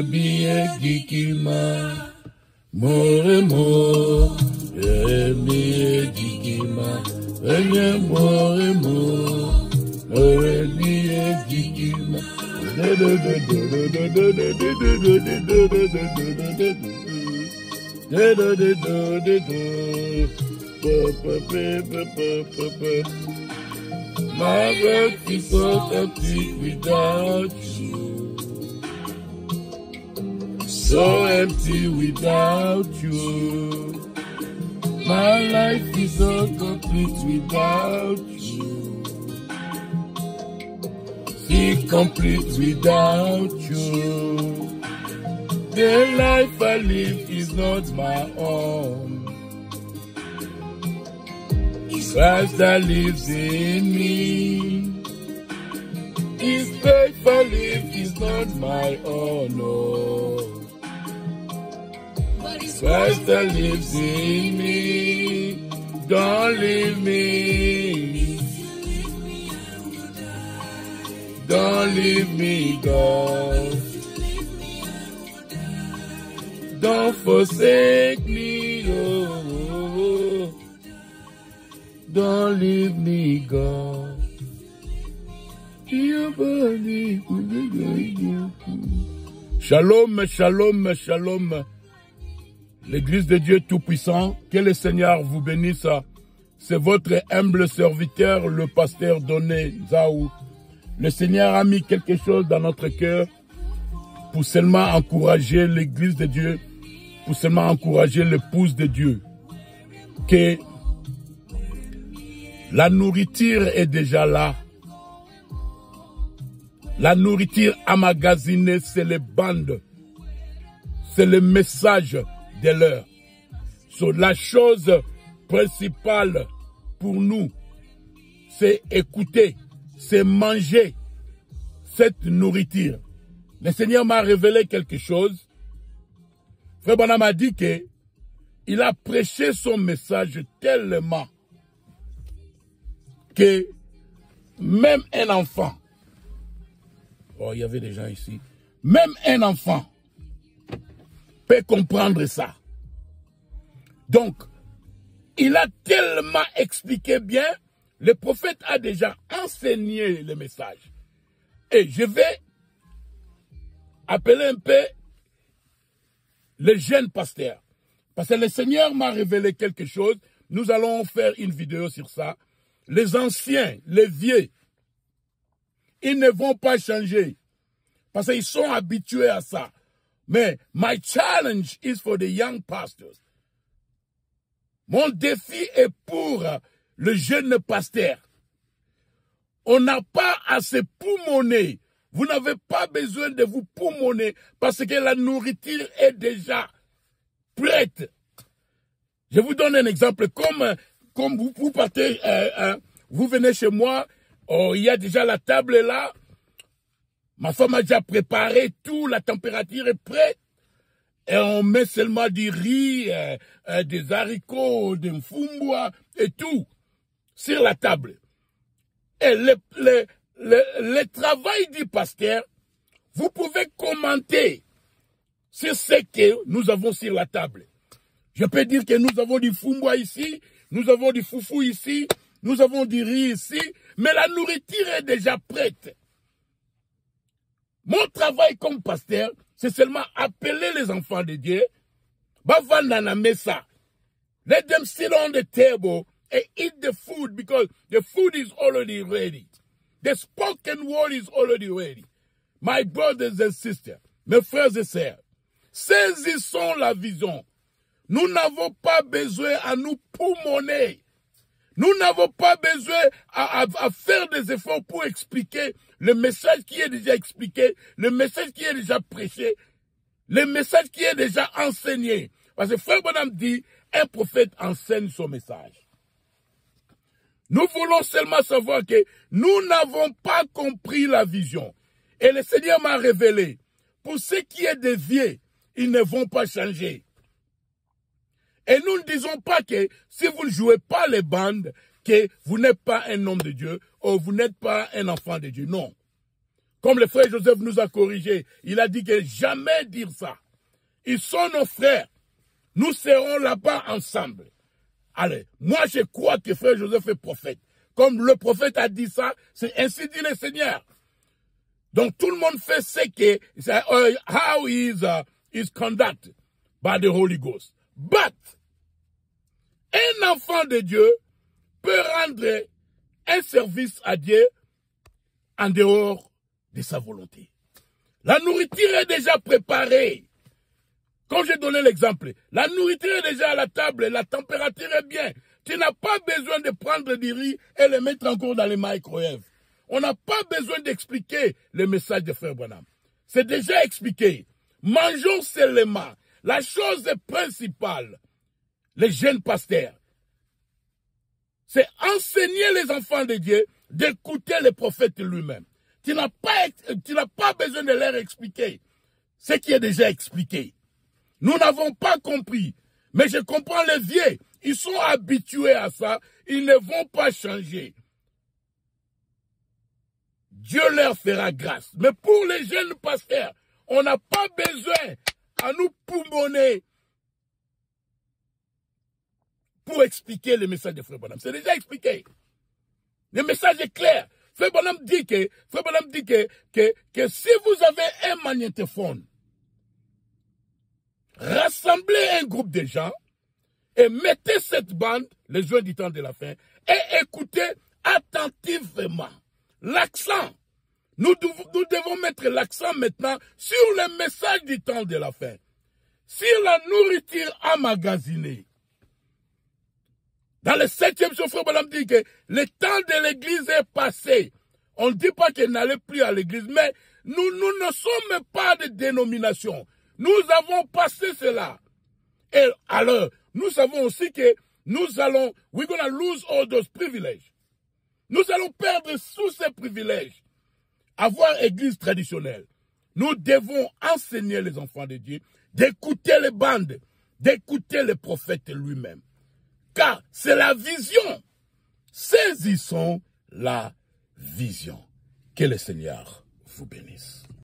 Bien Gikima, Moremo, bien Gikima, Moremo, bien Gikima, my life is so empty without you. So empty without you. My life is so complete without you. Feel complete without you. The life I live is not my own. Christ that lives in me. This life I live is not my own. No. Christ that lives in me, don't leave me, don't leave me, God, don't forsake me, oh, don't leave me, God. Shalom, shalom, shalom. L'Église de Dieu Tout-Puissant, que le Seigneur vous bénisse. C'est votre humble serviteur, le pasteur Doné Zaou. Le Seigneur a mis quelque chose dans notre cœur pour seulement encourager l'Église de Dieu, pour seulement encourager l'épouse de Dieu. Que la nourriture est déjà là. La nourriture emmagasinée, c'est les bandes. C'est le message de l'heure. So, la chose principale pour nous, c'est écouter, c'est manger cette nourriture. Le Seigneur m'a révélé quelque chose. Frère Branham a dit que il a prêché son message tellement que même un enfant, oh, il y avait des gens ici, même un enfant peut comprendre ça. Donc, il a tellement expliqué bien, le prophète a déjà enseigné le message. Et je vais appeler un peu les jeunes pasteurs. Parce que le Seigneur m'a révélé quelque chose. Nous allons faire une vidéo sur ça. Les anciens, les vieux, ils ne vont pas changer. Parce qu'ils sont habitués à ça. Mais my challenge is for the young pastors. Mon défi est pour le jeune pasteur. On n'a pas à se poumonner. Vous n'avez pas besoin de vous poumonner parce que la nourriture est déjà prête. Je vous donne un exemple. Comme vous partez, vous venez chez moi, oh, il y a déjà la table là. Ma femme a déjà préparé tout, la température est prête. Et on met seulement du riz, des haricots, des mfumbwa et tout sur la table. Et le travail du pasteur, vous pouvez commenter sur ce que nous avons sur la table. Je peux dire que nous avons du mfumbwa ici, nous avons du foufou ici, nous avons du riz ici, mais la nourriture est déjà prête. Mon travail comme pasteur, c'est seulement appeler les enfants de Dieu. Bavandana mesa. Let them sit on the table and eat the food because the food is already ready. The spoken word is already ready. My brothers and sisters, mes frères et sœurs, saisissons la vision. Nous n'avons pas besoin à nous poumonner. Nous n'avons pas besoin à faire des efforts pour expliquer le message qui est déjà expliqué, le message qui est déjà prêché, le message qui est déjà enseigné. Parce que Frère Branham dit, un prophète enseigne son message. Nous voulons seulement savoir que nous n'avons pas compris la vision. Et le Seigneur m'a révélé, pour ce qui est des vieux, ils ne vont pas changer. Et nous ne disons pas que si vous ne jouez pas les bandes, que vous n'êtes pas un homme de Dieu ou vous n'êtes pas un enfant de Dieu. Non. Comme le frère Joseph nous a corrigé, il a dit que jamais dire ça. Ils sont nos frères. Nous serons là-bas ensemble. Allez, moi je crois que frère Joseph est prophète. Comme le prophète a dit ça, c'est ainsi dit le Seigneur. Donc tout le monde fait ce que, how is conducted by the Holy Ghost. But, un enfant de Dieu peut rendre un service à Dieu en dehors de sa volonté. La nourriture est déjà préparée. Comme j'ai donné l'exemple, la nourriture est déjà à la table, la température est bien. Tu n'as pas besoin de prendre du riz et le mettre encore dans les micro-ondes. On n'a pas besoin d'expliquer le message de Frère Branham. C'est déjà expliqué. Mangeons seulement. La chose principale, les jeunes pasteurs, c'est enseigner les enfants de Dieu d'écouter le prophète lui-même. Tu n'as pas besoin de leur expliquer ce qui est déjà expliqué. Nous n'avons pas compris, mais je comprends les vieux. Ils sont habitués à ça, ils ne vont pas changer. Dieu leur fera grâce. Mais pour les jeunes pasteurs, on n'a pas besoin à nous poumonner pour expliquer le message de Frère Branham. C'est déjà expliqué. Le message est clair. Frère Branham dit que si vous avez un magnétophone, rassemblez un groupe de gens et mettez cette bande, les joints du temps de la fin, et écoutez attentivement l'accent. Nous devons mettre l'accent maintenant sur le message du temps de la fin, sur la nourriture emmagasinée. Dans le 7e jour, Frère Branham dit que le temps de l'église est passé. On ne dit pas qu'elle n'allait plus à l'église, mais nous ne sommes pas de dénomination. Nous avons passé cela. Et alors, nous savons aussi que we're going to lose all those privileges. Nous allons perdre tous ces privilèges. Avoir église traditionnelle. Nous devons enseigner les enfants de Dieu d'écouter les bandes, d'écouter le prophète lui-même. Car c'est la vision. Saisissons la vision. Que le Seigneur vous bénisse.